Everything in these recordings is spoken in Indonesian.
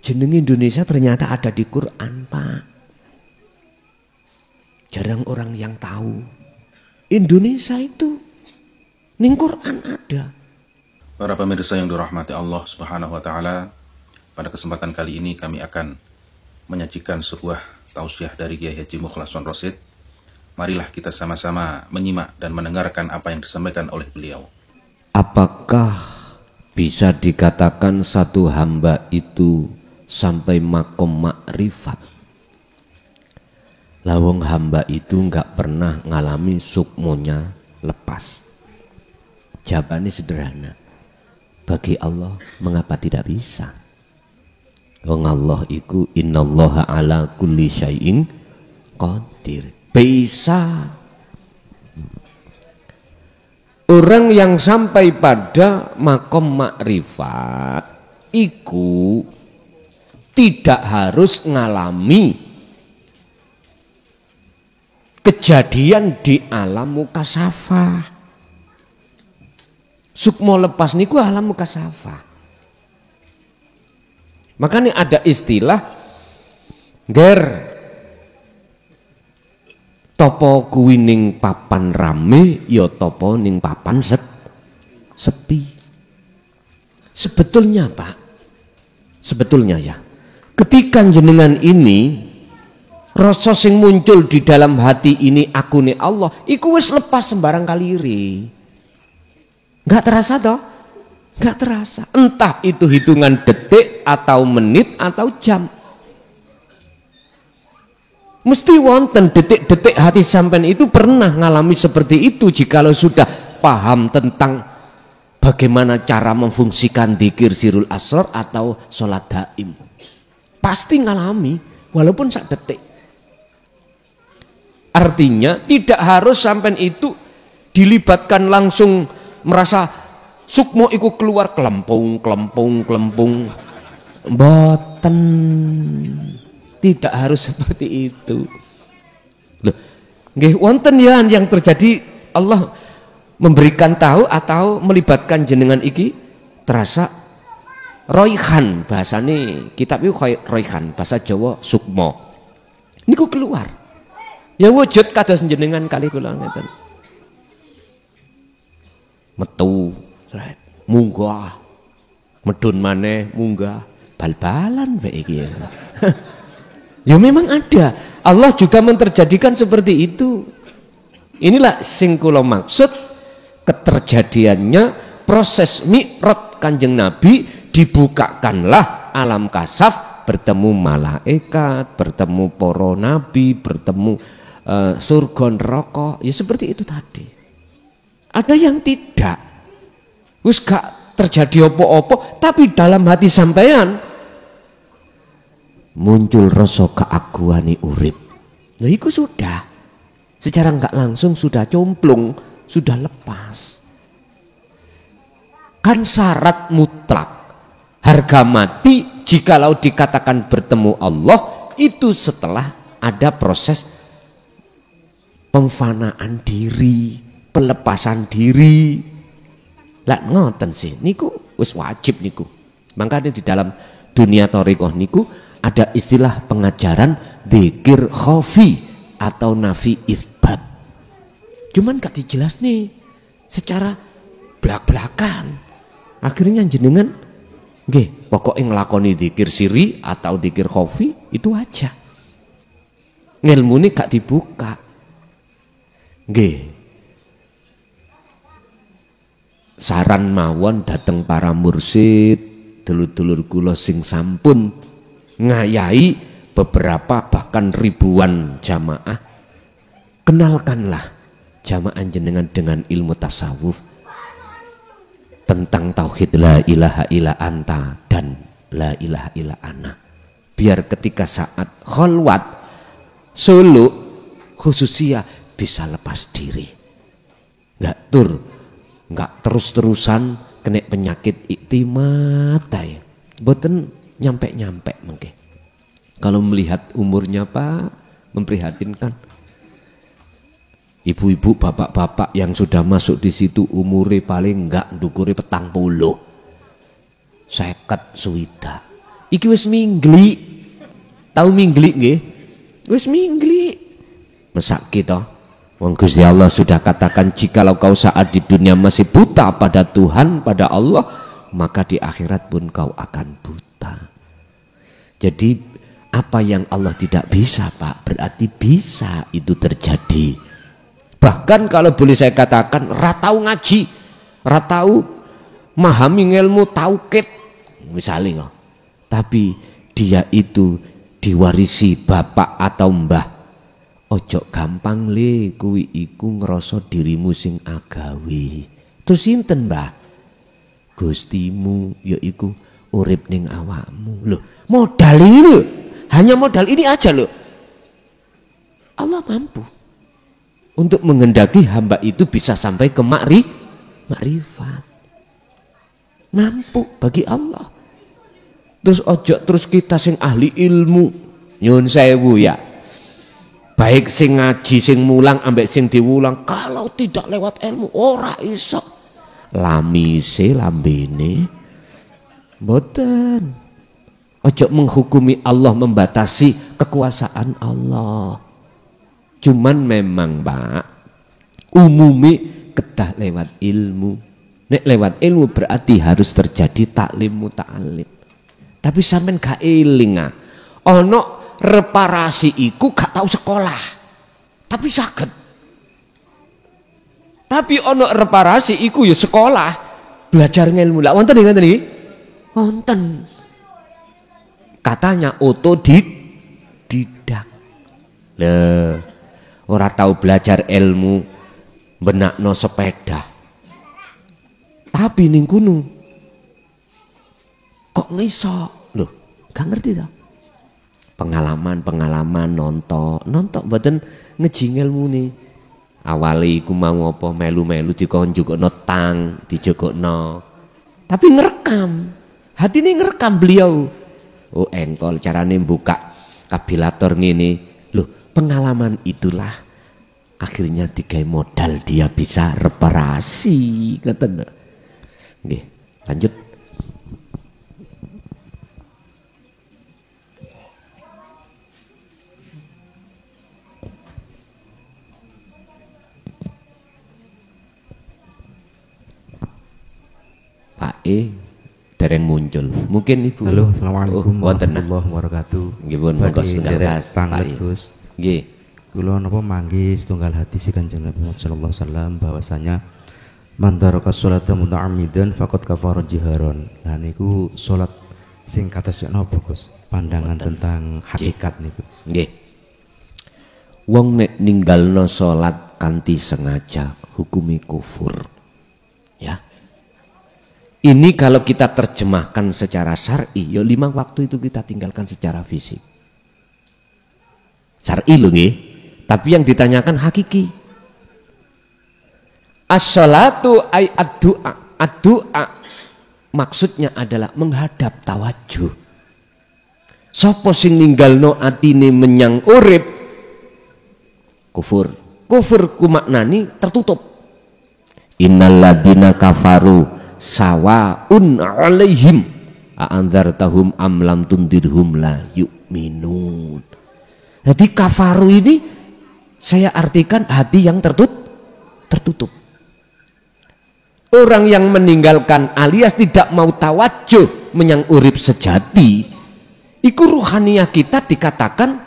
jeneng Indonesia ternyata ada di Quran, Pak. Jarang orang yang tahu. Indonesia itu ning Quran ada. Para pemirsa yang dirahmati Allah Subhanahu wa taala, pada kesempatan kali ini kami akan menyajikan sebuah tausiah dari Kiai Haji Mukhlason Rosyid. Marilah kita sama-sama menyimak dan mendengarkan apa yang disampaikan oleh beliau. Apakah bisa dikatakan satu hamba itu sampai makom makrifat? Lawang hamba itu enggak pernah ngalami sukmonya lepas. Jawabannya sederhana. Bagi Allah, mengapa tidak bisa? Wong Allah iku innallaha ala kulli syai'in qadir. Bisa. Orang yang sampai pada makom makrifat iku tidak harus ngalami kejadian di alam mukasafah. Sukmo lepas niku alam mukasafah. Makanya ada istilah ger topo kuwi ning papan rame ya topo ning papan sepi. Sebetulnya Pak, sebetulnya ya, ketika jenengan ini rasa sing muncul di dalam hati ini aku nih Allah, iku wis lepas sembarang kaliri. Enggak terasa toh? Enggak terasa. Entah itu hitungan detik atau menit atau jam. Mesti wonten detik-detik hati sampean itu pernah ngalami seperti itu jikalau sudah paham tentang bagaimana cara memfungsikan dzikir sirul asrar atau sholat daim. Pasti ngalami walaupun sak detik. Artinya tidak harus sampean itu dilibatkan langsung merasa sukmo iku keluar kelempung. Mboten. Tidak harus seperti itu. Loh, nggih wonten ya yang terjadi Allah memberikan tahu atau melibatkan jenengan iki terasa roihan, bahasane kitab itu roihan, bahasa Jawa sukmo. Niku keluar. Ya wujud kados jenengan kali kula ngeten. Metu, munggah. Medun maneh munggah. Bal-balan wae iki ya. Ya memang ada. Allah juga menterjadikan seperti itu. Inilah sing kula maksud keterjadiannya proses mi'raj Kanjeng Nabi, dibukakanlah alam kasaf, bertemu malaikat, bertemu para nabi, bertemu surga neraka. Ya seperti itu tadi. Ada yang tidak. Wis gak terjadi apa-apa, tapi dalam hati sampean muncul rasa keaguani urip. Nah itu sudah secara enggak langsung sudah complung, sudah lepas. Kan syarat mutlak harga mati jikalau dikatakan bertemu Allah itu setelah ada proses pemfanaan diri, pelepasan diri. Lah ngoten sih niku wis wajib niku. Makanya di dalam dunia thariqah niku ada istilah pengajaran dzikir khafi atau nafi itsbat. Cuman gak dijelas nih secara belak-belakan. Akhirnya jenengan nggih pokoknya nglakoni dzikir siri atau dzikir khafi itu aja. Ngilmune gak dibuka. Nggih. Saran mawon dateng para mursid, dulur-dulur kula sing sampun ngayai beberapa bahkan ribuan jamaah, kenalkanlah jamaah jenengan dengan ilmu tasawuf tentang tauhid la ilaha illa anta dan la ilaha illa ana, biar ketika saat kholwat suluk khususnya bisa lepas diri, nggak terus-terusan kena penyakit iktimat ya. Boten nyampe mungkin. Kalau melihat umurnya Pak memprihatinkan. Ibu-ibu, bapak-bapak yang sudah masuk di situ umure paling enggak ndukure 40. 50 suwida. Iki wis minggli. Tahu minggli nggih? Wis minggli. Mesak kita. Wong Gusti Allah sudah katakan, jikalau kau saat di dunia masih buta pada Tuhan, pada Allah, maka di akhirat pun kau akan buta. Jadi apa yang Allah tidak bisa, Pak, berarti bisa itu terjadi. Bahkan kalau boleh saya katakan, ratau ngaji, ratau memahami ilmu tauhid misalnya, tapi dia itu diwarisi bapak atau mbah, ojo gampang le kuwi iku ngerasa dirimu sing agawi. Terus sinten, Mbah? Gustimu yaiku urip ning awakmu. Loh, modal ini loh. Hanya modal ini aja loh. Allah mampu untuk menghendaki hamba itu bisa sampai ke makrifat. Mampu bagi Allah. Terus ojo terus kita sing ahli ilmu nyun sewu ya, baik sing ngaji sing mulang ambek sing diwulang, kalau tidak lewat ilmu ora iso lamise lambene mboten. Ojo menghukumi Allah, membatasi kekuasaan Allah. Cuman memang Pak, umumi kedah lewat ilmu. Nek lewat ilmu berarti harus terjadi taklim muta'alim. Tapi sampean gak eling ah. Ono reparasi iku gak tahu sekolah. Tapi saged. Tapi ono reparasi iku ya sekolah, belajar ilmu. Lah wonten ngoten iki? Wonten. Katanya otodidak. Lah ora tahu belajar ilmu benakno sepeda. Tapi ning gunung kok ngiso? Loh, gak ngerti ta? Pengalaman nonton mboten ngeji ilmune. Awale iku mau apa melu-melu dikonjukno tang, dijogokno. Tapi ngerekam. Hatine ngerekam beliau. Oh, engkol carane buka kabilator ngene. Loh, pengalaman itulah akhirnya digawe modal dia bisa reparasi, ngoten. Nggih, lanjut. Pak dereng muncul. Mungkin Ibu. Halo, assalamualaikum warahmatullahi wabarakatuh. Nggih pun monggo setunggal kas. Panglet Gus. Nggih. Kula napa manggi setunggal hadis Kanjeng Nabi Muhammad sallallahu alaihi wasallam bahwasanya man taraka sholata muta'ammidan faqad kafara jiharon. Nah niku salat sing kados napa Gus? Pandangan tentang hakikat niku. Nggih. Wong nek ninggalno salat kanthi sengaja hukumi kufur. Ya. Ini kalau kita terjemahkan secara syar'i, ya 5 waktu itu kita tinggalkan secara fisik. Syar'i loh nggih. Tapi yang ditanyakan hakiki. As-salatu ay ad-du'a. Ad-du'a maksudnya adalah menghadap tawajuh. Sopo sing ninggalno atine menyang urip kufur. Kufur ku maknani tertutup. Innalladzina kafaru sawaun alaihim a'andzartahum am lam tundirhum la yu'minun. Jadi kafaru ini saya artikan hati yang tertutup. Orang yang meninggalkan alias tidak mau tawajuh menyang urip sejati, iku ruhaniyah kita dikatakan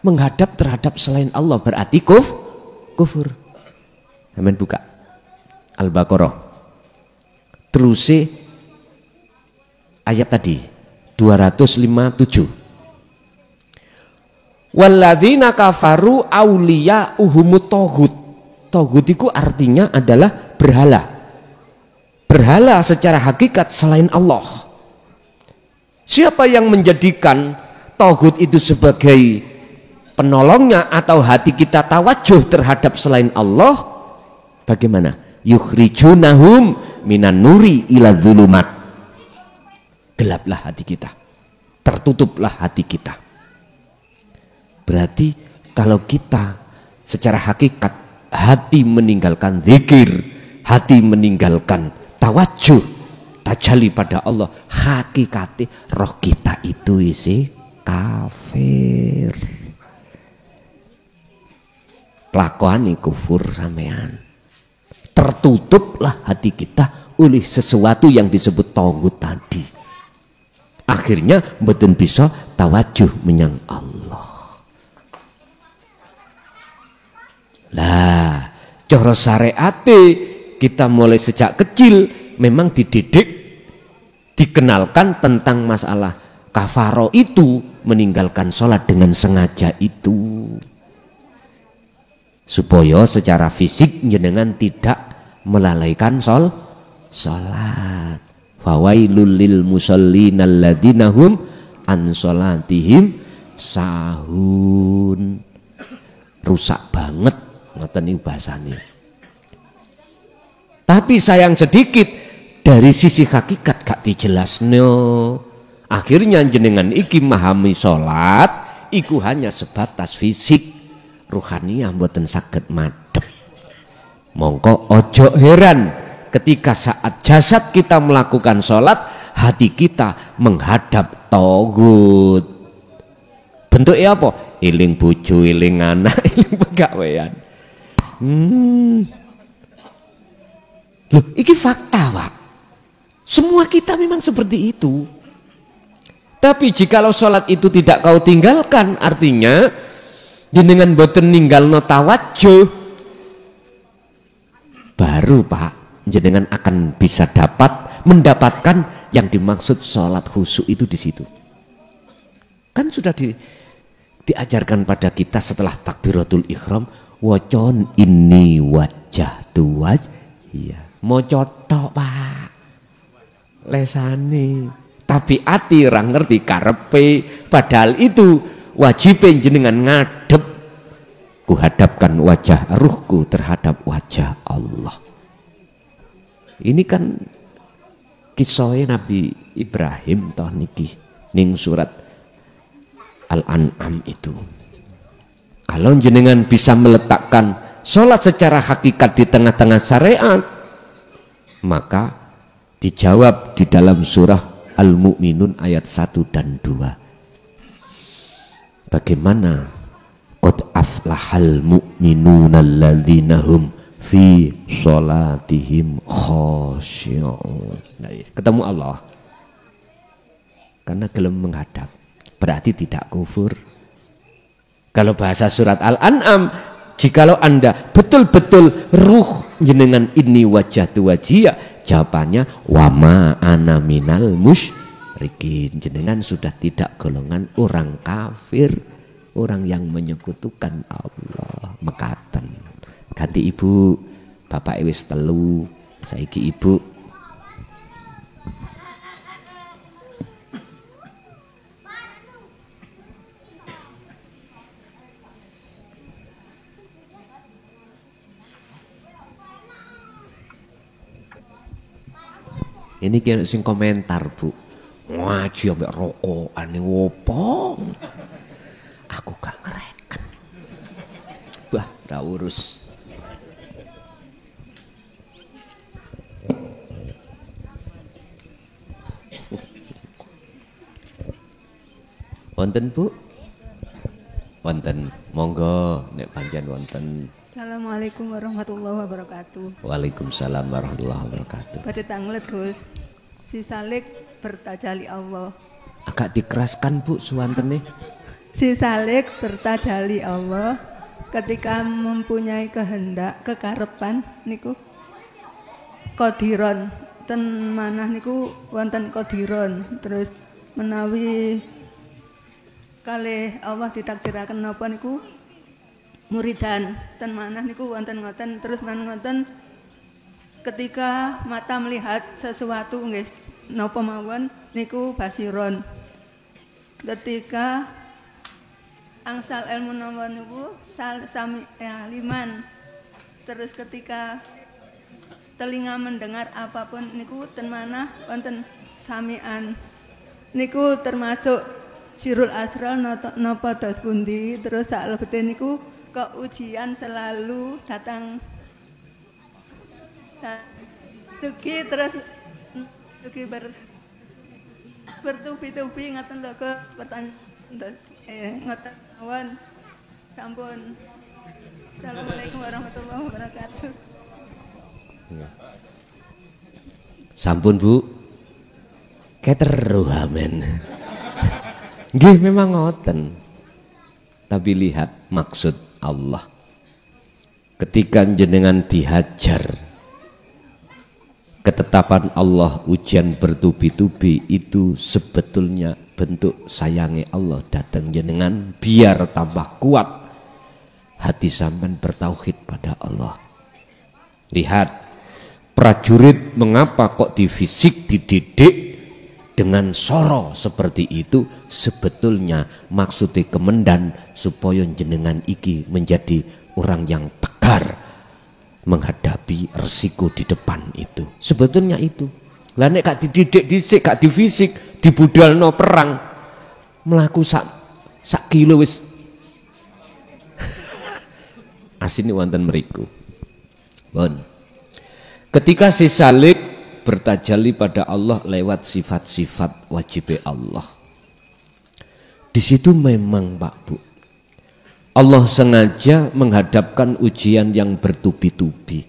menghadap terhadap selain Allah, berarti kufur. Amin, buka Al-Baqarah. Terus ayat tadi 257. Walladzina kafaru auliya'uhumut taghut. Taghut itu artinya adalah berhala. Berhala secara hakikat selain Allah. Siapa yang menjadikan taghut itu sebagai penolongnya atau hati kita tawajuh terhadap selain Allah? Bagaimana? Yukhrijunahum minan nuri ila dzulumat. Gelaplah hati kita, tertutuplah hati kita. Berarti kalau kita secara hakikat hati meninggalkan zikir, hati meninggalkan tawajuh, tajalli pada Allah, hakikate roh kita itu isi kafir. Kelakuan kufur sampean. Tertutuplah hati kita oleh sesuatu yang disebut tauhid tadi. Akhirnya mboten bisa tawajuh menyang Allah. Lah, cara syariate kita mulai sejak kecil memang dididik, dikenalkan tentang masalah kafaro itu, meninggalkan sholat dengan sengaja itu, supaya secara fisik jenengan tidak melalaikan sholat. Fawailul lil musallin alladzina hum an sholatihim sahun. Rusak banget ngoten niku bahasane. Tapi sayang sedikit dari sisi hakikat gak dijelasno. Akhirnya jenengan iki memahami sholat iku hanya sebatas fisik, ruhaniyah mboten saged madhep. Mongko ojo heran ketika saat jasad kita melakukan sholat, hati kita menghadap tauhid. Bentuknya apa? Iling bojo, iling anak, iling pegawean. Loh, ini fakta, Pak. Semua kita memang seperti itu. Tapi jikalau sholat itu tidak kau tinggalkan, artinya jenengan boten ninggalno tawajuh, baru Pak jenengan akan bisa mendapatkan yang dimaksud sholat khusyuk itu di situ. Kan sudah diajarkan pada kita setelah takbiratul ihram, wacon ini wajah tuwaj, iya, mau cotok Pak, lesane, tapi ati orang ngerti karepe, padahal itu wajib jenengan ngadep, kuhadapkan wajah ruhku terhadap wajah Allah. Ini kan kisahnya Nabi Ibrahim toh niki ning surat Al-An'am itu. Kalau jenengan bisa meletakkan sholat secara hakikat di tengah-tengah syariat, maka dijawab di dalam surah Al-Mu'minun ayat 1 dan 2. Bagaimana? Qad aflahal mu'minuna alladzina hum fi sholatihim khasyi'un. Nah, ketemu Allah karena gelem menghadap, berarti tidak kufur. Kalau bahasa surat Al-An'am, jikalau Anda betul-betul ruh jenengan ini wajah tu wajia, jawabannya wama ana minal musyrikin, jenengan sudah tidak golongan orang kafir, orang yang menyekutukan Allah. Mekaten. Ganti ibu, bapak wis telu, saiki ibu. Ini kira sing komentar Bu, ngaji ambek rokokan ning opo? Aku gak ngereken. Bah, ora urus. Wonten Bu? Wonten, monggo nek panjen wonten. Assalamualaikum warahmatullahi wabarakatuh. Waalaikumsalam warahmatullahi wabarakatuh. Pada tanglet Gus, si Salik bertajali Allah. Agak dikeraskan Bu suwantene. Si Salik bertajali Allah ketika mempunyai kehendak, kekarepan niku qadiron ten manah niku wonten qadiron, terus menawi kalih Allah ditakdiraken napa niku muridan ten manah niku wonten ngoten, terus ngoten ketika mata melihat sesuatu nggih napa mawon niku basiron, ketika angsal ilmu napa niku sami aliman, terus ketika telinga mendengar apapun niku ten manah wonten samian niku termasuk sirul asral napa dos pundi, terus salebete niku keujian selalu datang dugi, terus Ugi bertubi-tubi ngaten lho ke pertanyaan ngoten mawon. Sampun. Assalamualaikum warahmatullahi wabarakatuh. Sampun Bu. Keteru amen. Nggih memang ngoten. Tapi lihat maksud Allah. Ketika jenengan dihajar, ketetapan Allah ujian bertubi-tubi itu sebetulnya bentuk sayangnya Allah datang jenengan biar tambah kuat hati sampean bertauhid pada Allah. Lihat prajurit mengapa kok di fisik dididik dengan soro seperti itu, sebetulnya maksudnya kemendan supaya jenengan iki menjadi orang yang tegar menghadapi resiko di depan itu. Sebetulnya itu. Lah nek gak dididik dhisik, gak difisik, dibudalno perang, mlaku sak kilo wis asine wonten mriku. Bon. Ketika si Salik bertajalli pada Allah lewat sifat-sifat wajib Allah. Di situ memang Pak Bu, Allah sengaja menghadapkan ujian yang bertubi-tubi.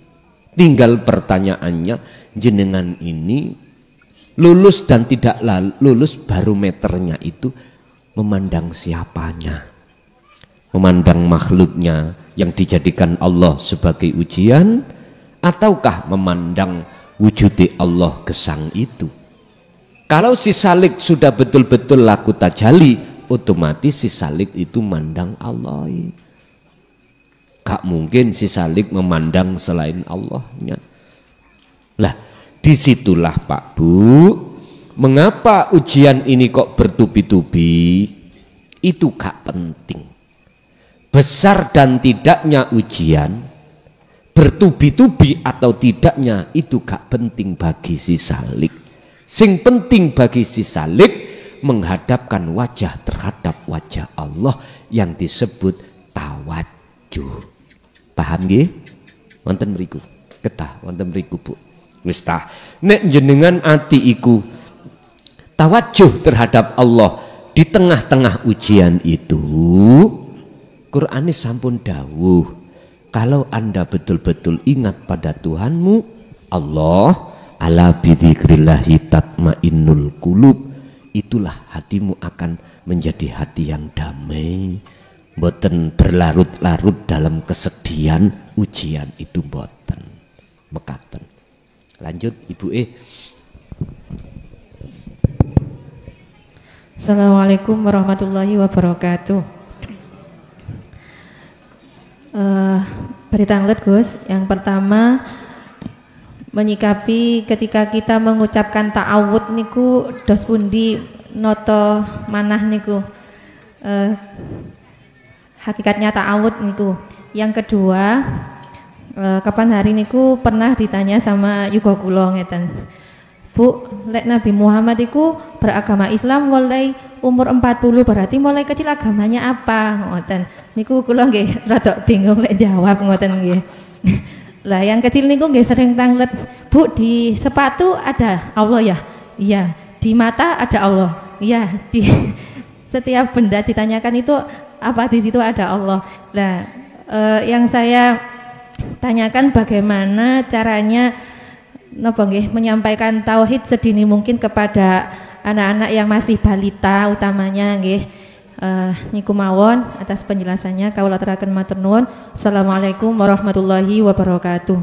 Tinggal pertanyaannya, jenengan ini lulus dan tidak lulus barometernya itu memandang siapanya? Memandang makhluknya yang dijadikan Allah sebagai ujian, ataukah memandang wujudi Allah gesang itu? Kalau si Salik sudah betul-betul laku tajalli, otomatis si Salik itu mandang Allah. Gak mungkin si Salik memandang selain Allahnya. Lah disitulah Pak Bu, mengapa ujian ini kok bertubi-tubi? Itu gak penting. Besar dan tidaknya ujian, bertubi-tubi atau tidaknya, itu gak penting bagi si Salik. Sing penting bagi si Salik menghadapkan wajah terhadap wajah Allah yang disebut tawajuh. Paham nggih? Wonten mriku. Ketah wonten mriku Bu. Wis tah. Nek jenengan ati iku tawajuh terhadap Allah di tengah-tengah ujian itu, Qur'ane sampun dawuh, kalau Anda betul-betul ingat pada Tuhanmu Allah, ala bidzikrillahi tatmainnul qulub, itulah hatimu akan menjadi hati yang damai, boten berlarut-larut dalam kesedihan ujian itu, boten mekaten. Lanjut Ibu Assalamualaikum warahmatullahi wabarakatuh. Berita nglet Gus, yang pertama menyikapi ketika kita mengucapkan ta'awud niku dos pundi noto manah niku, hakikatnya ta'awud niku. Yang kedua, kapan hari niku pernah ditanya sama yuga kula ngeten, Bu, lek Nabi Muhammad iku beragama Islam mulai umur 40, berarti mulai kecil agamanya apa? Ngoten. Niku kula nggih rada bingung lek jawab ngoten nggih. Lah yang kecil niku nggih sering tanglet, Bu, di sepatu ada Allah ya? Iya. Di mata ada Allah. Iya. Di setiap benda ditanyakan itu apa di situ ada Allah. Nah, yang saya tanyakan bagaimana caranya napa nggih menyampaikan tauhid sedini mungkin kepada anak-anak yang masih balita utamanya nggih. Niku mawon atas penjelasannya, kaula aturaken matur nuwun. Assalamualaikum warahmatullahi wabarakatuh.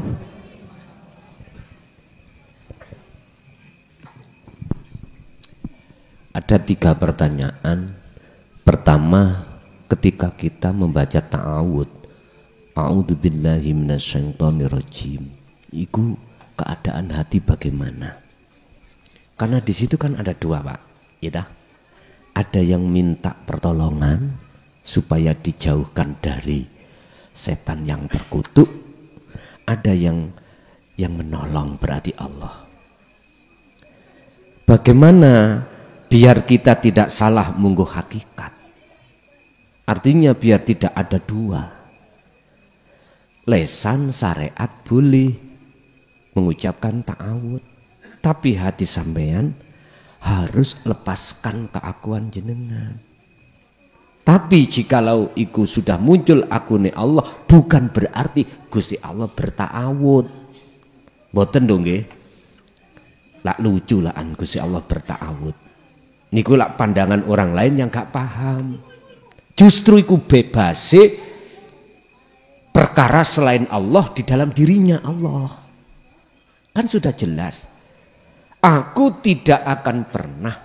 Ada 3 pertanyaan. Pertama, ketika kita membaca ta'awud, a'udzubillahi minasyaitonirrajim, itu keadaan hati bagaimana? Karena di situ kan ada 2 Pak, ya dah. Ada yang minta pertolongan supaya dijauhkan dari setan yang terkutuk, ada yang menolong, berarti Allah. Bagaimana biar kita tidak salah mungguh hakikat? Artinya biar tidak ada 2. Lesan syariat boleh mengucapkan ta'awud, tapi hati sampean harus lepaskan keakuan jenengan. Tapi jikalau iku sudah muncul akune Allah, bukan berarti Gusti Allah berta'awud. Mboten dong nggih. Lak lucu lah Gusti Allah berta'awud. Niku lak pandangan orang lain yang gak paham. Justru iku bebas perkara selain Allah di dalam dirinya Allah. Kan sudah jelas. Aku tidak akan pernah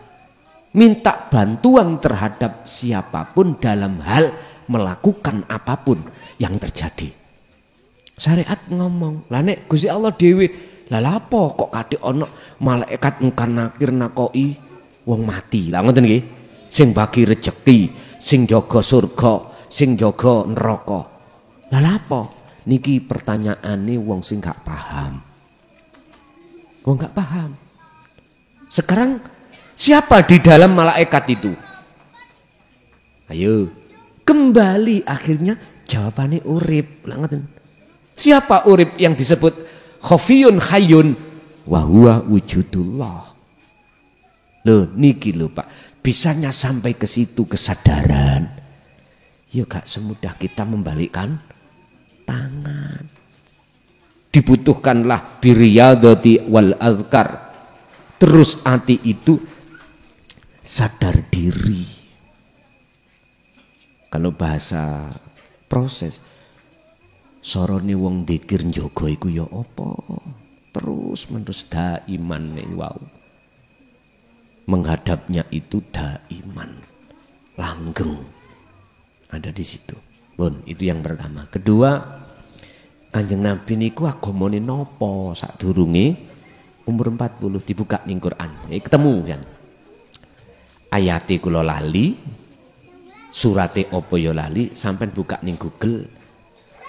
minta bantuan terhadap siapapun dalam hal melakukan apapun yang terjadi. Syariat ngomong, lah nek Gusti Allah dhewe, lah lapo kok kadhe ana malaikat engkan nakir nakoi wong mati. Lah ngoten nggih. Sing bagi rejeki, sing jaga surga, sing jaga neraka. Lah lapo? Niki pertanyaane wong sing gak paham. Wong gak paham. Sekarang siapa di dalam malaikat itu? Ayo, kembali akhirnya jawabannya urip. Siapa urip yang disebut khafiyun hayyun wa huwa wujudullah. Loh niki lho Pak, bisanya sampai ke situ kesadaran. Ya gak semudah kita membalikkan tangan. Dibutuhkanlah biriyadati wal azkar. Terus hati itu sadar diri. Kalau bahasa proses, sorone wong dzikir njogo iku ya apa? Terus menerus daiman ning wau. Menghadapnya itu daiman, langgeng. Ada di situ. Bon, itu yang pertama. Kedua, Kanjeng Nabi niku agamane napa sadurunge umur 40 dibuka ning Quran. Ketemu kan. Ayate kula lali, surate apa ya lali, sampean buka ning Google.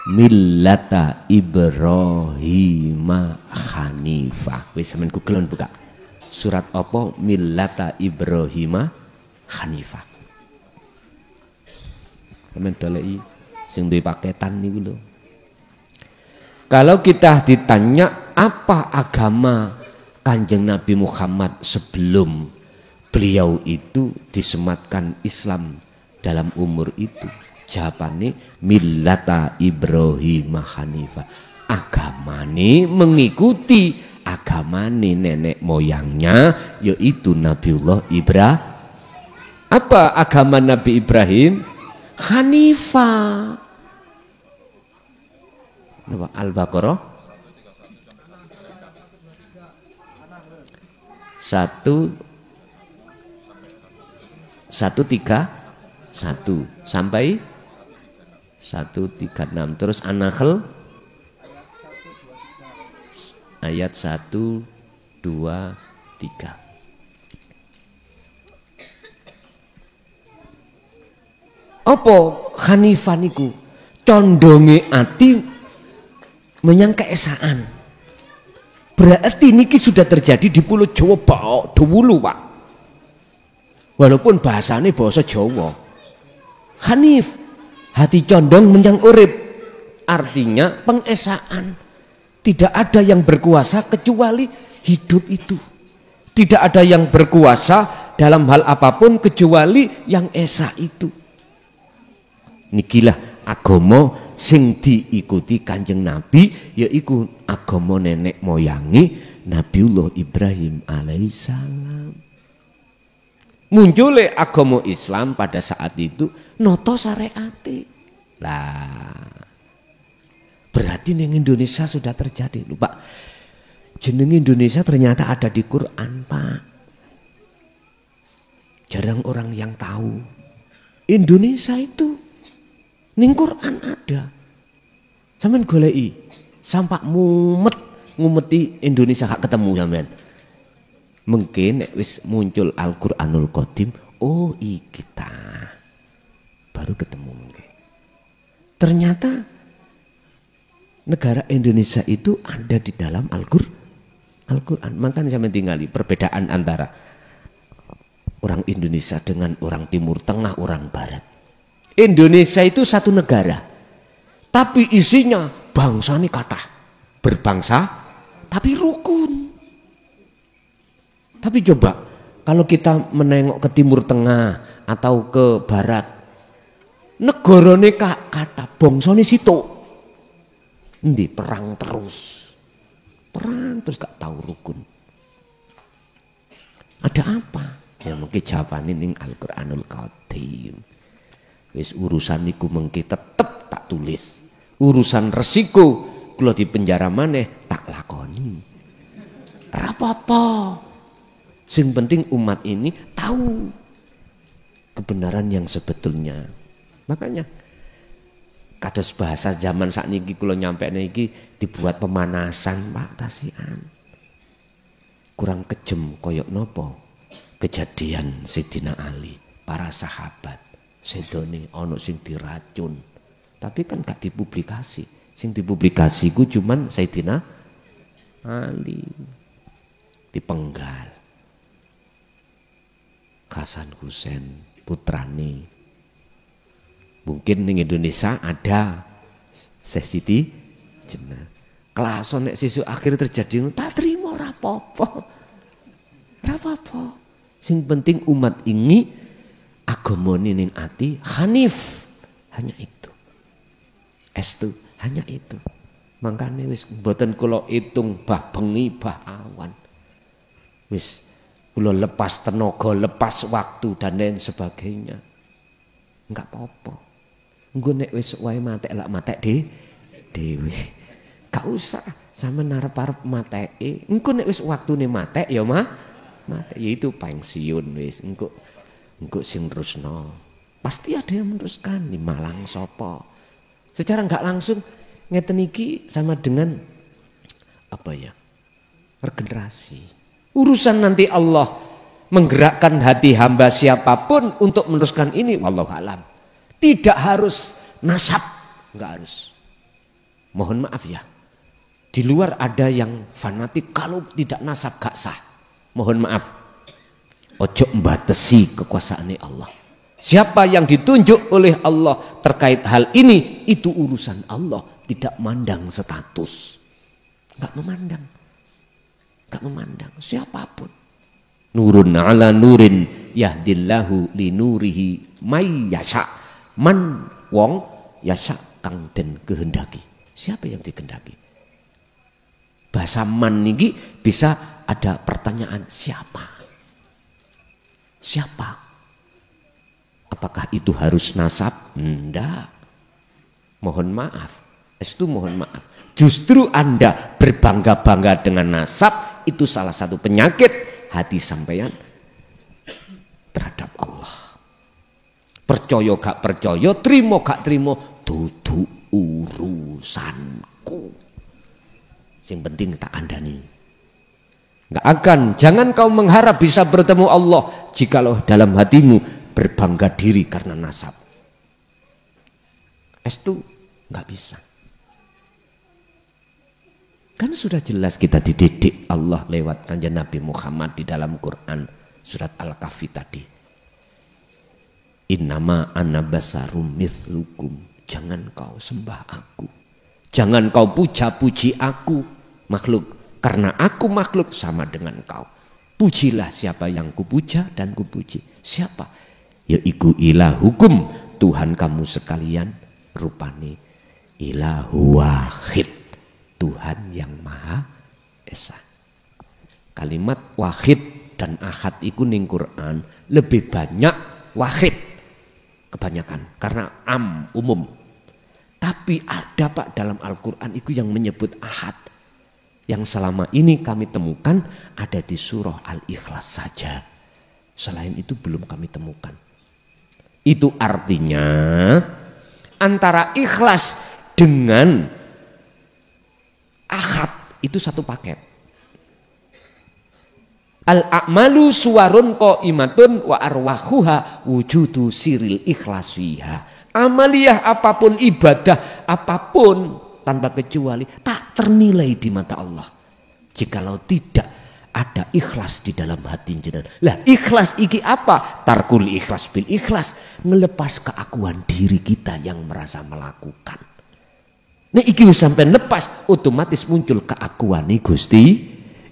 Millata Ibrahim Hanifah. Wis sampean Google buka. Surat apa? Millata Ibrahim Hanifah. Sampeyan doleki sing duwe paketan niku lho. Kalau kita ditanya apa agama Kanjeng Nabi Muhammad sebelum beliau itu disematkan Islam dalam umur itu, jawabannya millata Ibrahim Hanifah. Agamane mengikuti agamane nenek moyangnya, yaitu Nabiullah Ibrahim. Apa agama Nabi Ibrahim? Hanifah. Al-Baqarah 131 sampai 136. Terus An-Nahl ayat 1, 2, 3. Apa Hanifah niku? Condonge ati menyang keesaan. Berarti niki sudah terjadi di Pulau Jawa dulu Pak. Walaupun bahasanya bahasa Jawa. Hanif, hati condong menyang urip. Artinya pengesaan. Tidak ada yang berkuasa kecuali hidup itu. Tidak ada yang berkuasa dalam hal apapun kecuali yang esa itu. Nikilah agama sing diikuti Kanjeng Nabi, yaiku agama nenek moyangi Nabiullah Ibrahim alaihissalam. Muncul agama Islam pada saat itu noto syariate. Lah berarti di Indonesia sudah terjadi. Lupa jeneng Indonesia ternyata ada di Quran Pak. Jarang orang yang tahu Indonesia itu ning Quran ada. Sampeyan goleki sampak ngumeti Indonesia gak ketemu sampean. Mungkin nek wis muncul Al-Qur'anul Qadim, oh iki ta. Baru ketemu mungkin. Ternyata negara Indonesia itu ada di dalam Al-Qur'an. Makanya sampeyan tingali perbedaan antara orang Indonesia dengan orang Timur Tengah, orang Barat. Indonesia itu satu negara, tapi isinya bangsa ini kathah, berbangsa tapi rukun. Tapi coba kalau kita menengok ke Timur Tengah atau ke Barat, negarane kata bongsone situ. Endi perang terus gak tahu rukun. Ada apa? Ya mungkin jawabannya ning Al-Qur'anul Karim. Wis urusan niku mengki tetep tak tulis. Urusan resiko kula di penjara maneh tak lakoni. Ora apa-apa. Sing penting umat ini tahu kebenaran yang sebetulnya. Makanya kados bahasa zaman sakniki kula nyampe niki dibuat pemanasan Pak kasihan. Kurang kejem koyok nopo kejadian Sayyidina Ali, para sahabat sedone ono sing diracun. Tapi kan gak dipublikasi. Sing dipublikasi ku cuman Sayyidina Ali dipenggal. Hasan Husain putrane. Mungkin di Indonesia ada Siti Jenar. Kelason nek sesuk akhir terjadi tak terima ora apa-apa. Ora apa-apa. Sing penting umat ini agamane ning ati hanif. Hanya itu. Estu hanya itu. Makanya wis mboten kula hitung bah bengi bah awan. Wis kula lepas tenaga, lepas waktu dan lain sebagainya. Enggak apa-apa. Engko nek wis wae matek lak matek dhewe. Gak usah sama narep-arep mateke. Engko nek wis waktune matek ya matek ya itu pensiun wis. Engko sing terusno. Pasti ada yang meneruskan di Malang sapa. Secara enggak langsung ngeten iki sama dengan apa ya? Regenerasi. Urusan nanti Allah menggerakkan hati hamba siapapun untuk meneruskan ini wallahu alam. Tidak harus nasab, enggak harus. Mohon maaf ya. Di luar ada yang fanatik kalau tidak nasab gak sah. Mohon maaf. Ojo membatasi kekuasaan Allah. Siapa yang ditunjuk oleh Allah terkait hal ini itu urusan Allah, tidak mandang status. Enggak memandang. Enggak memandang siapapun. Nurun ala nurin yahdillahu li nurihi may yasha. Man wong yasha kang den kehendaki. Siapa yang dikehendaki? Bahasa man niki bisa ada pertanyaan siapa? Siapa? Apakah itu harus nasab? Enggak. Mohon maaf. Itu mohon maaf. Justru Anda berbangga-bangga dengan nasab itu salah satu penyakit hati sampeyan terhadap Allah. Percaya gak percaya, terima gak terima, dudu urusanku. Yang penting tak kandhani. Enggak akan, jangan kau mengharap bisa bertemu Allah jikalau dalam hatimu berbangga diri karena nasab. Itu enggak bisa. Kan sudah jelas kita dididik Allah lewat kanjeng Nabi Muhammad di dalam Quran surat Al-Kahfi tadi. Innama ana basarum mithlukum. Jangan kau sembah aku. Jangan kau puja-puji aku makhluk. Karena aku makhluk sama dengan kau. Pujilah siapa yang kupuja dan kupuji. Siapa? Yaiku ilahukum. Tuhan kamu sekalian rupane ilahu wahid. Tuhan yang maha esa. Kalimat wahid dan ahad iku ning Quran lebih banyak wahid. Kebanyakan. Karena umum. Tapi ada Pak dalam Al-Quran itu yang menyebut ahad. Yang selama ini kami temukan ada di surah Al-Ikhlas saja. Selain itu belum kami temukan. Itu artinya antara ikhlas dengan ahad itu satu paket. Al-a'malu suwarun qaimatun wa arwahuha wujudu siril ikhlasiha. Amaliyah apapun, ibadah apapun tanpa kecuali tak ternilai di mata Allah jikalau tidak ada ikhlas di dalam hati jenengan. Lah ikhlas iki apa? Tarkul ikhlas bil ikhlas, ngelepas keakuan diri kita yang merasa melakukan. Nah iki sampai lepas otomatis muncul keakuan Gusti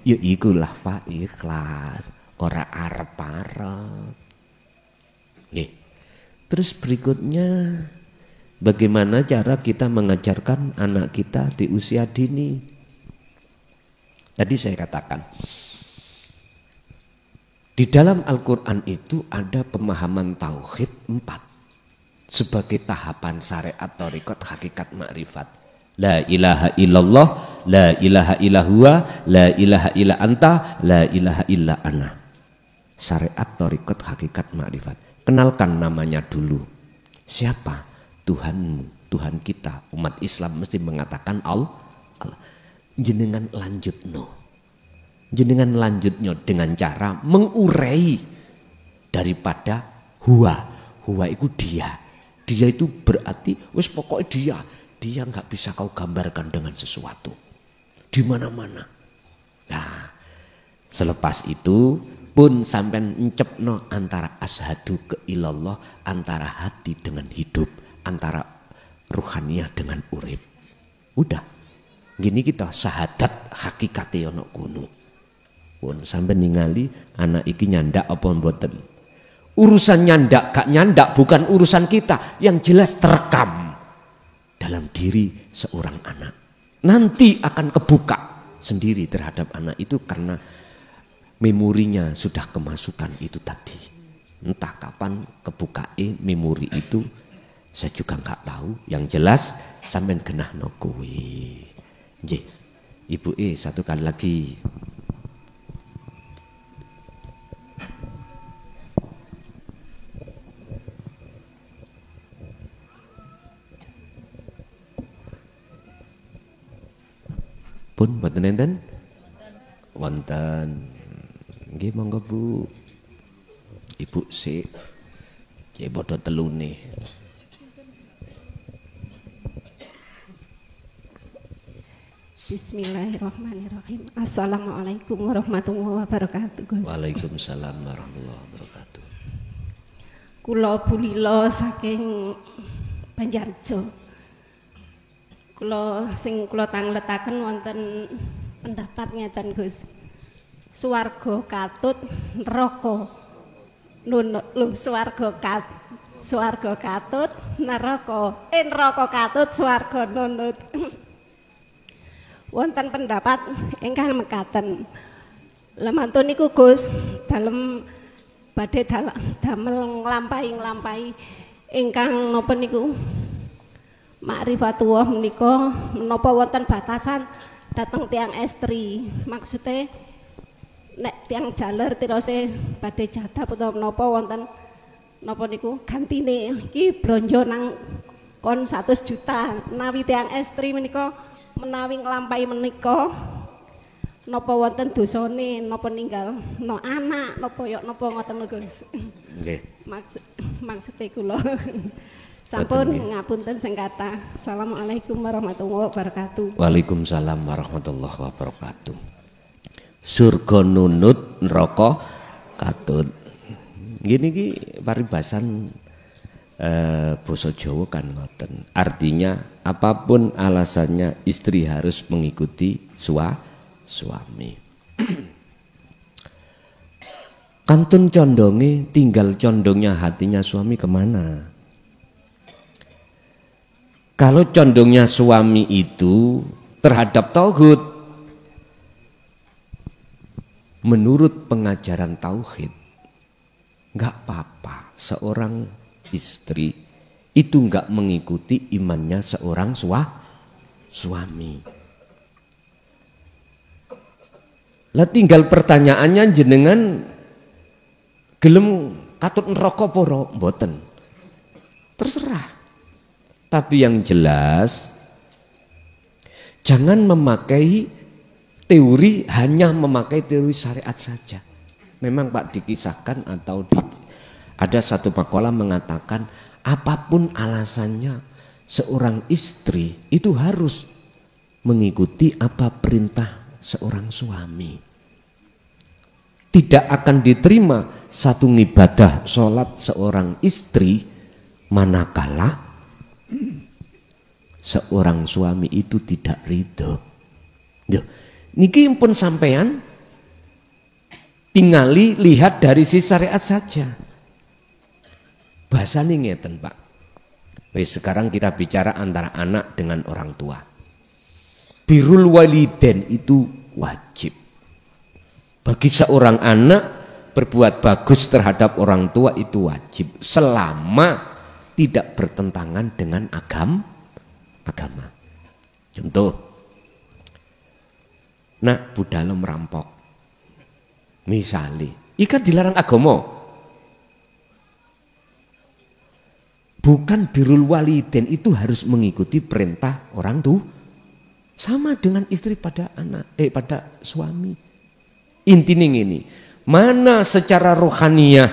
Ya ikulah Pak ikhlas, ora arep-arep. Nggih. Terus berikutnya bagaimana cara kita mengajarkan anak kita di usia dini? Tadi saya katakan di dalam Al-Quran itu ada pemahaman tauhid 4 sebagai tahapan syariat thariqat hakikat makrifat. La ilaha illallah, la ilaha illallah, la ilaha illa anta, la ilaha illa ana. Syariat thariqat hakikat makrifat. Kenalkan namanya dulu. Siapa? Tuhanmu, Tuhan kita. Umat Islam mesti mengatakan Allah. Jenengan lanjutno. Jenengan lanjutnya dengan cara mengurai daripada huwa. Huwa itu dia. Dia itu berarti wis pokoknya dia. Dia nggak bisa kau gambarkan dengan sesuatu. Di mana-mana. Nah, selepas itu pun sampai encepno antara ashadu ke ilallah, antara hati dengan hidup, antara ruhaniyah dengan urip. Udah. Gini kita syahadat hakikate ono kuno. Pun sampai ningali anak iki nyandak apa mboten. Urusan nyandak gak nyandak bukan urusan kita, yang jelas terekam dalam diri seorang anak. Nanti akan kebuka sendiri terhadap anak itu karena memorinya sudah kemasukan itu tadi. Entah kapan kebuka memori itu saya juga nggak tahu. Yang jelas sampean genah no kuwi. Nggih. Ibu satu kali lagi. Pun mboten enten? Wonten. Nggih monggo Bu. Ibu sik. Nggih padha telune. Bismillahirrahmanirrahim. Assalamualaikum warahmatullahi wabarakatuh. Waalaikumsalam warahmatullahi wabarakatuh. Kula Bulila saking Banjarjo. Kula tangletaken wonten pendapat ngeten Gus. Swarga katut neraka nunut lho swarga katut neraka katut swarga nunut. Wonten pendapat ingkang mekaten. Lah mantun niku Gus dalem badhe damel nglampahi ingkang napa niku Ma'rifatullah menika menapa wonten batasan dateng tiang estri. Maksudnya nek tiang jaler tirose badhe jadab utawa menapa wonten napa niku gantine iki blonjo nang kon 100 juta. Menawi tiang estri menika menawi nglampahi menika napa wonten dosane napa ninggal no anak napa ya napa ngoten Gus. Nggih. Maksude kula sampun ngapunten sing kathah. Assalamualaikum warahmatullahi wabarakatuh. Waalaikumsalam warahmatullahi wabarakatuh. Surga nunut neraka katut. Gini ki paribasan basa Jawa kan ngoten. Artinya apapun alasannya istri harus mengikuti suami. Kantun condonge tinggal condongnya hatinya suami kemana? Kalau condongnya suami itu terhadap tauhid, menurut pengajaran tauhid, nggak apa-apa seorang istri itu nggak mengikuti imannya seorang suami. Lah tinggal pertanyaannya jenengan gelem katut neraka apa mboten? Terserah. Tapi yang jelas jangan memakai teori, hanya memakai teori syariat saja. Memang Pak dikisahkan atau ada satu makalah mengatakan apapun alasannya seorang istri itu harus mengikuti apa perintah seorang suami. Tidak akan diterima satu ibadah sholat seorang istri manakala seorang suami itu tidak ridho. Niki pun sampean tingali lihat dari sisi syariat saja. Bahasanya ngeten Pak. Sekarang kita bicara antara anak dengan orang tua. Birrul walidain itu wajib. Bagi seorang anak berbuat bagus terhadap orang tua itu wajib selama tidak bertentangan dengan agama. Contoh, nak budal merampok, misalnya, ikan dilarang agama. Bukan birrul walidain itu harus mengikuti perintah orang tua. Sama dengan istri pada pada suami. Intinya ini, mana secara rohaniyah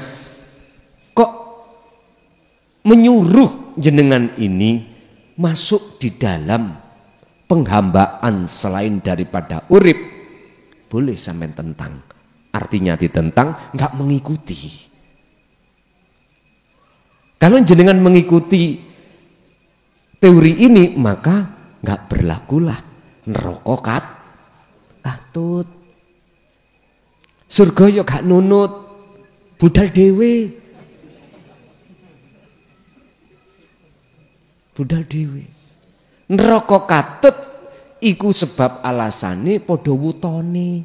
kok menyuruh jenengan ini masuk di dalam penghambaan selain daripada urip, boleh sampai tentang. Artinya ditentang, nggak mengikuti. Kalau jenengan mengikuti teori ini, maka nggak berlakulah neraka katut. Surga ya gak nunut, budal dewe. Budal dewe. Neraka katut iku sebab alasane padha wutone.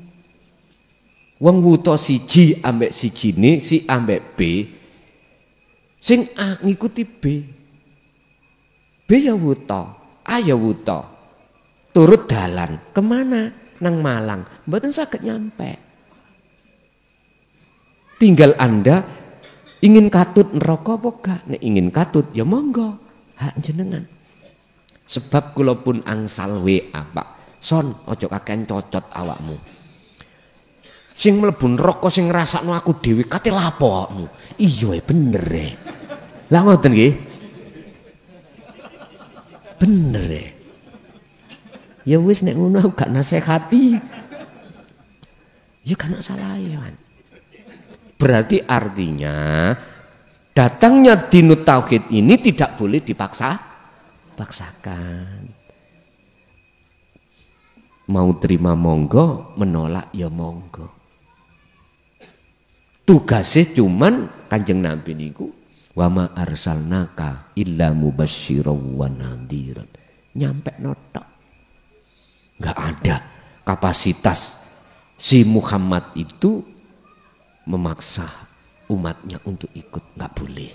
Wong wuta siji ambek sijine, si ambek B. Sing A ngikuti B. B ya wuta, A ya wuta. Turut dalan kemana? Nang Malang. Mboten saged nyampe. Tinggal Anda ingin katut neraka apa gak? Nek ingin katut ya monggo, hak jenengan. Sebab kula pun angsal WA Pak. Son, ojo kakean cocot awakmu. Sing mlebu neraka sing ngrasakno aku dhewe kate lapo awakmu? Iya bener e. Lah ngoten nggih. Bener e. Ya wis nek ngono aku gak nasehati. Ya kan salah ya. Berarti artinya datangnya dinut tauhid ini tidak boleh dipaksakan. Mau terima monggo, menolak ya monggo. Tugasnya cuman Kanjeng Nabi niku wa ma arsalnaka illa mubasysyiran wa nadhiran. Nyampe notok. Enggak ada kapasitas si Muhammad itu memaksa umatnya untuk ikut, enggak boleh.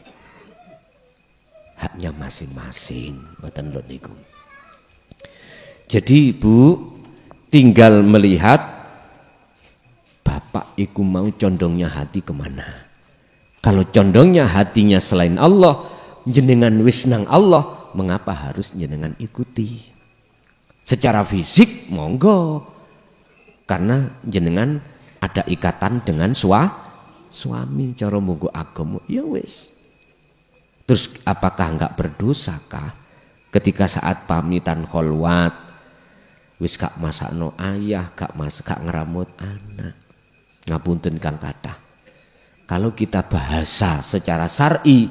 Haknya masing-masing, mboten lho niku. Jadi Ibu tinggal melihat bapak iku mau condongnya hati kemana. Kalau condongnya hatinya selain Allah, jenengan wis nang Allah, mengapa harus jenengan ikuti? Secara fisik monggo, karena jenengan ada ikatan dengan suami, cara monggo agama, ya wis. Terus apakah enggak berdosakah ketika saat pamitan kholwat wis gak masakno ayah, gak ngeramut anak. Ngapunten Kang kathah. Kalau kita bahasa secara syar'i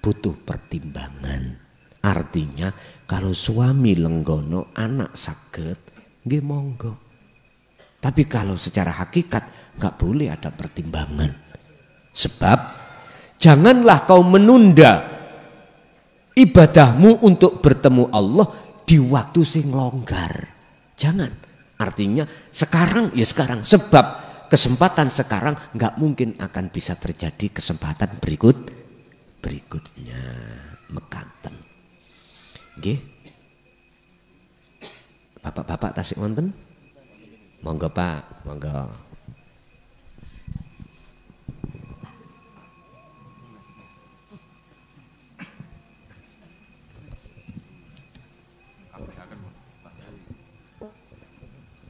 butuh pertimbangan. Artinya kalau suami lenggono anak saged nggih monggo. Tapi kalau secara hakikat nggak boleh ada pertimbangan. Sebab janganlah kau menunda ibadahmu untuk bertemu Allah di waktu sing longgar. Jangan. Artinya sekarang ya sekarang. Sebab kesempatan sekarang nggak mungkin akan bisa terjadi kesempatan berikutnya. Mekanten. Nggih. Bapak-bapak tasik wonten? Monggo Pak, monggo.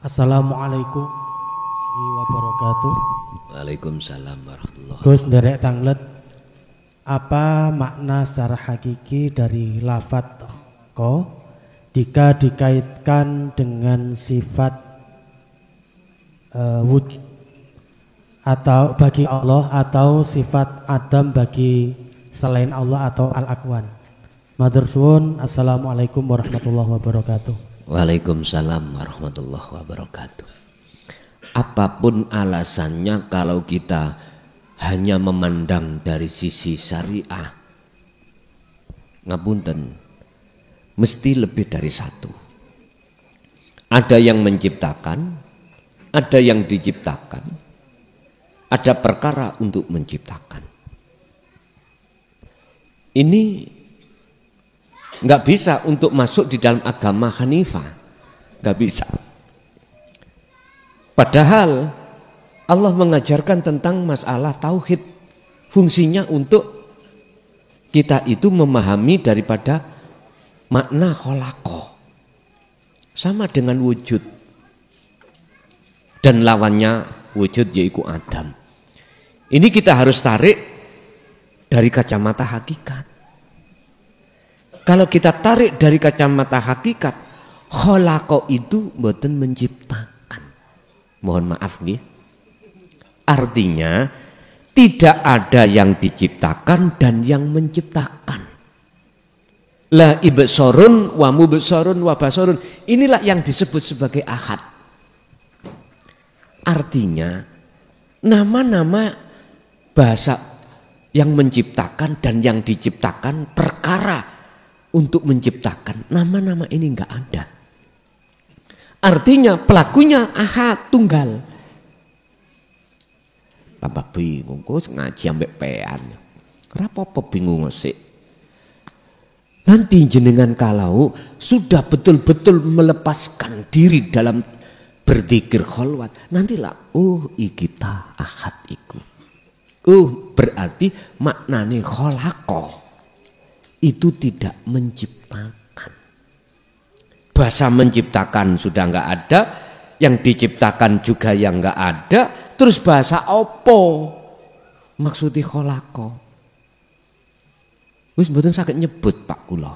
Assalamualaikum warahmatullahi wabarakatuh. Waalaikumsalam warahmatullahi wabarakatuh. Gus nderek tanglet, apa makna secara hakiki dari lafadz ko jika dikaitkan dengan sifat wujud atau bagi Allah atau sifat Adam bagi selain Allah atau al-akwan? Matur suwun. Assalamualaikum warahmatullahi wabarakatuh. Waalaikumsalam warahmatullahi wabarakatuh. apapun alasannya, kalau kita hanya memandang dari sisi syariah, ngapunten, mesti lebih dari satu. Ada yang menciptakan, ada yang diciptakan, ada perkara untuk menciptakan. Ini nggak bisa untuk masuk di dalam agama Hanifah, nggak bisa. Padahal Allah mengajarkan tentang masalah tauhid, fungsinya untuk kita itu memahami daripada makna kholaqah, sama dengan wujud, dan lawannya wujud yaitu Adam. Ini kita harus tarik dari kacamata hakikat. Kalau kita tarik dari kacamata hakikat, kholaqah itu mboten menciptakan. Mohon maaf nih. Artinya tidak ada yang diciptakan dan yang menciptakan. La ibsorun wa mubsorun wa basorun. Inilah yang disebut sebagai ahad. Artinya nama-nama bahasa yang menciptakan dan yang diciptakan, perkara untuk menciptakan, nama-nama ini enggak ada. Artinya pelakunya ahad, tunggal. Tambah bingung, kok ngaji ambek pean. Kenapa bingung sih? Nanti jenengan kalau sudah betul-betul melepaskan diri dalam berzikir kholwat, nantilah iki ta ahad iku. Berarti maknane kholaqah itu tidak menciptakan. Bahasa menciptakan sudah enggak ada, yang diciptakan juga yang enggak ada. Terus bahasa opo maksudnya kholaqah? Wis mboten saged nyebut Pak kula.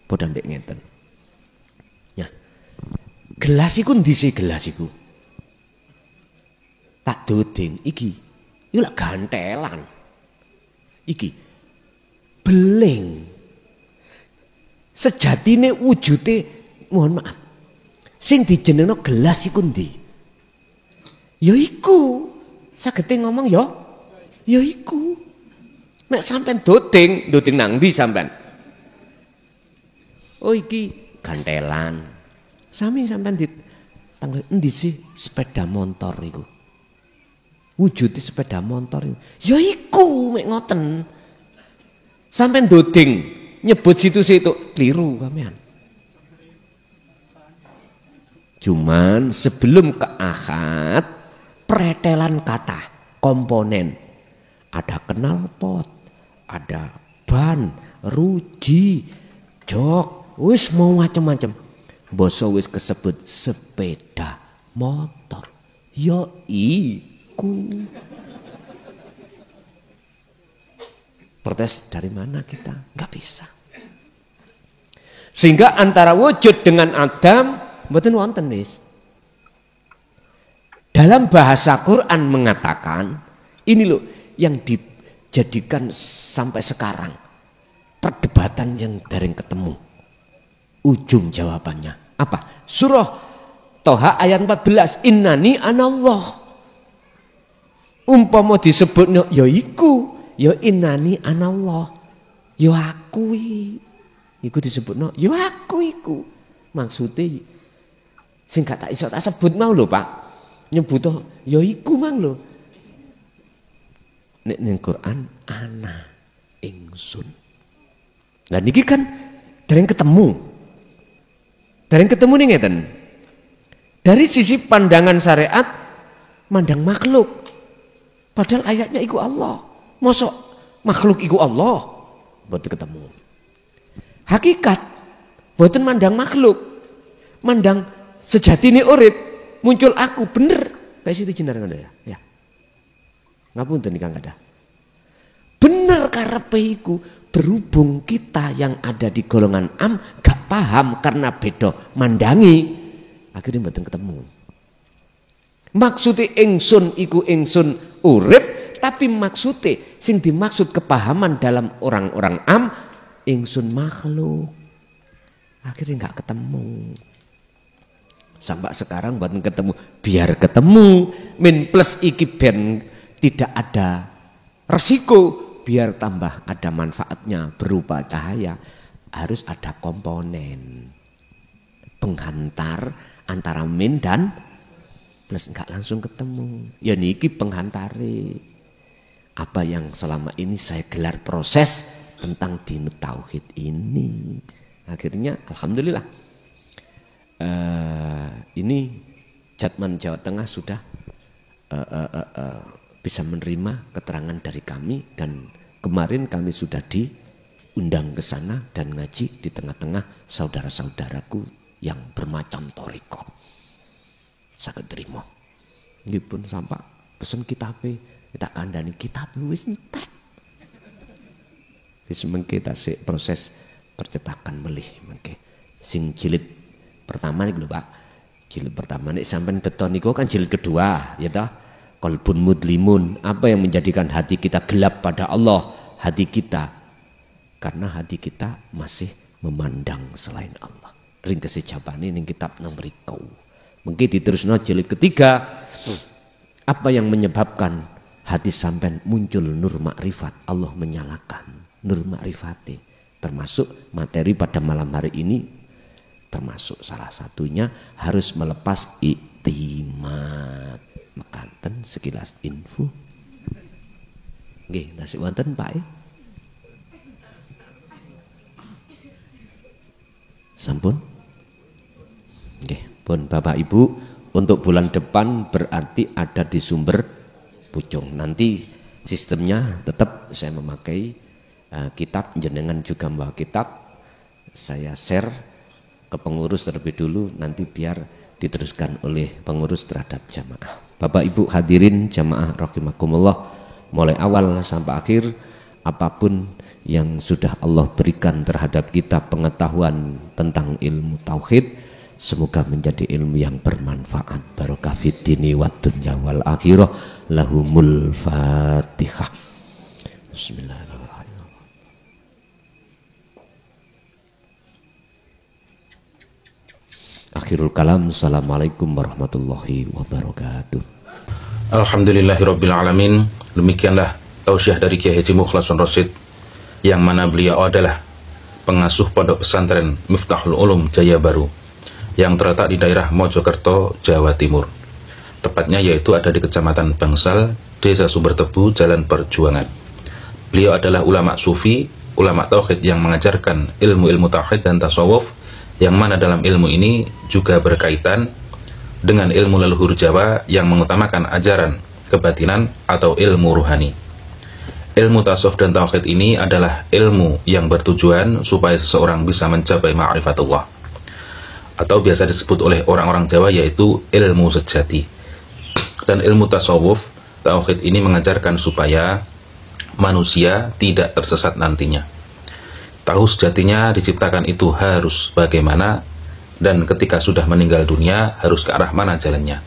Padha mbek ngeten. Ya. Gelas iku ndi sih gelas iku? Tak doding iki. Iku lak gantelan. Iki beling. Sejatine wujude, mohon maaf, sing dijenengno gelas iku ndi? Ya iku, sagete ngomong ya iku. Nek sampean doding nang ndi sampean? Oh iki gantelan. Sami sampean ditanggal endi sih sepeda motor iku? Wujude sepeda motor iku. Ya iku mek ngoten. Sampean doding nyebut situ-situ keliru kamian. Cuman sebelum ke ahad, pretelan kata komponen, ada knalpot, ada ban, ruji, jok, wis mau macam-macam. Boso wis kesebut sepeda motor. Yo iku. Protes dari mana kita? Nggak bisa. Sehingga antara wujud dengan Adam mboten wonten wis. Dalam bahasa Quran mengatakan, ini loh yang dijadikan sampai sekarang perdebatan yang daring ketemu. Ujung jawabannya apa? Surah Toha ayat 14, innani anallah. Umpama disebutnya ya iku, ya innani anallah, ya aku iku disebutno, ya aku iku. Maksudnya sing gak tak iso tak sebut mau lho Pak. Nyebutno ya iku mang lho. Nek ning Quran ana ingsun. Lah niki kan dereng ketemu. Dereng ketemu nih ngeten. Dari sisi pandangan syariat mandang makhluk. Padahal ayatnya iku Allah. Mosok makhluk iku Allah, mboten ketemu. Hakikat mboten mandang makhluk, mandang sejatine urip, muncul aku bener. Kayak situ jenar ngono ya. Ngapunten iki Kang Kada. Bener karepe iku, berhubung kita yang ada di golongan am gak paham karena beda mandangi, akhirnya mboten ketemu. Maksudnya ingsun iku ingsun urip, tapi maksudnya sing dimaksud kepahaman dalam orang-orang am ingsun makhluk. Akhirnya nggak ketemu. Sampai sekarang buat ketemu, biar ketemu. Min plus iki ben tidak ada resiko, biar tambah ada manfaatnya berupa cahaya, harus ada komponen penghantar antara min dan plus, enggak langsung ketemu. Ya niki penghantare. Apa yang selama ini saya gelar proses tentang dinu tauhid ini. Akhirnya alhamdulillah ini Jatman Jawa Tengah sudah bisa menerima keterangan dari kami, dan kemarin kami sudah diundang ke sana dan ngaji di tengah-tengah saudara-saudaraku yang bermacam toriko. Saged terima. Nggih pun sampai pesen kitabe, kita kandhani kitab wis entek. Wis mengke tasik proses percetakan melih mengke. Sing jilid pertama niku lho Pak. Jilid pertama nek sampean beton niku kan jilid kedua, ya toh. Qalbun mudlimun, apa yang menjadikan hati kita gelap pada Allah? Hati kita, karena hati kita masih memandang selain Allah. Ringkes jabane ning kitab nang mriku. Mungkin diterusno jilid ketiga. Apa yang menyebabkan hati sampean muncul nur makrifat? Allah menyalakan nur makrifati. Termasuk materi pada malam hari ini, termasuk salah satunya harus melepas iktimat. Mekanten sekilas info. Nggih, tasik wonten Pak. Sampun? Nggih, pun Bapak Ibu, untuk bulan depan berarti ada di Sumber Pucung. Nanti sistemnya tetap saya memakai kitab, jenengan juga membawa kitab. Saya share ke pengurus terlebih dulu, nanti biar diteruskan oleh pengurus terhadap jamaah. Bapak Ibu hadirin jamaah rahimakumullah, mulai awal sampai akhir, apapun yang sudah Allah berikan terhadap kita pengetahuan tentang ilmu tauhid, semoga menjadi ilmu yang bermanfaat. Barokah fid dini wad dunya wal akhirah. Lahumul Fatihah. Bismillahirrahmanirrahim. Akhirul kalam. Assalamualaikum warahmatullahi wabarakatuh. Alhamdulillahirabbil alamin. Demikianlah tausiah dari Kiai Haji Mukhlason Rosyid, yang mana beliau adalah pengasuh pondok pesantren Miftahul Ulum Jaya Baru yang terletak di daerah Mojokerto, Jawa Timur. Tepatnya yaitu ada di Kecamatan Bangsal, Desa Sumbertebu, Jalan Perjuangan. Beliau adalah ulama sufi, ulama tauhid yang mengajarkan ilmu-ilmu tauhid dan tasawuf, yang mana dalam ilmu ini juga berkaitan dengan ilmu leluhur Jawa yang mengutamakan ajaran kebatinan atau ilmu ruhani. Ilmu tasawuf dan tauhid ini adalah ilmu yang bertujuan supaya seseorang bisa mencapai ma'rifatullah, atau biasa disebut oleh orang-orang Jawa yaitu ilmu sejati. Dan ilmu tasawuf, tauhid ini mengajarkan supaya manusia tidak tersesat nantinya. Tahu sejatinya diciptakan itu harus bagaimana, dan ketika sudah meninggal dunia harus ke arah mana jalannya.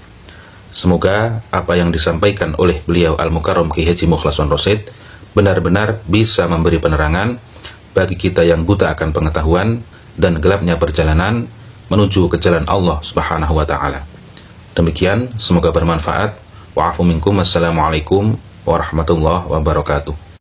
Semoga apa yang disampaikan oleh beliau Al-Mukarram Kiai Haji Mukhlason Rosyid benar-benar bisa memberi penerangan bagi kita yang buta akan pengetahuan dan gelapnya perjalanan menuju ke jalan Allah Subhanahu wa taala. Demikian, semoga bermanfaat. Wa'afu minkum. Wassalamualaikum warahmatullahi wabarakatuh.